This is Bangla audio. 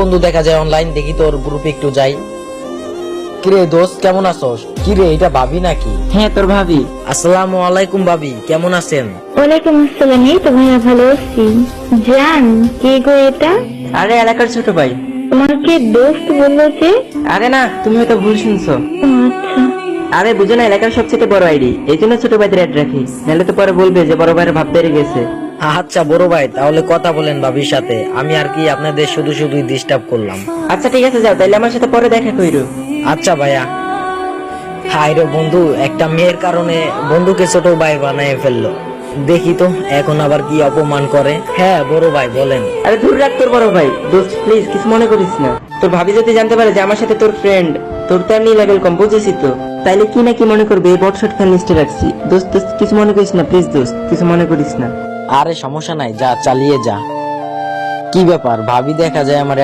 বন্ধু দেখা যায় অনলাইন, দেখি তোর গ্রুপে একটু যাই। কিরে দোস্ত, কেমন আছোস? কিরে, এটা ভাবি নাকি? হ্যাঁ, তোর ভাবি। আসসালামু আলাইকুম ভাবি, কেমন আছেন? ওয়ালাইকুম আসসালাম। এই তো ভাইয়া ভালো আছি। জান, কে গো এটা? আরে এলাকার ছোট ভাই। তোমাকে দোস্ত বললো যে? আরে না, তুমি হয়তো ভুল শুনছো। ও আচ্ছা। আরে বুঝো না, এলাকার সবচেয়ে বড় আইডি, এই জন্য ছোট ভাইদের অ্যাড রাখি, নাহলে তো পরে বলবে যে বড় ভাইয়ের ভাব বেড়ে গেছে। আচ্ছা বড় ভাই, তাহলে কথা বলেন ভাবির সাথে। আমি আর কি আপনাদের শুধু শুধুই ডিস্টার্ব করলাম। আচ্ছা ঠিক আছে, যাও তাইলে আমার সাথে পরে দেখা কইরো। আচ্ছা ভাইয়া। হাই রে বন্ধু, একটা মেয়ের কারণে বন্ধুকে ছোট ভাই বানিয়ে ফেললো। দেখি তো এখন আবার কি অপমান করে। হ্যাঁ বড় ভাই বলেন। আরে দূর রাখ তোর বড় ভাই। দোস্ত প্লিজ কিছু মনে করিস না। তোর ভাবি যদি জানতে পারে যে আমার সাথে তোর ফ্রেন্ড, তোর তো এমনি লেভেল কম, বুঝেছি তো, তাইলে কি না কি মনে করবে। এই বটশট ফ্যান লিস্টে রাখছি। দোস্ত দোস্ত কিছু মনে করিস না প্লিজ, দোস্ত কিছু মনে করিস না। আরে সমস্যা নাই, যা চালিয়ে যা। কি ব্যাপার, ভাবি দেখা যায় আমার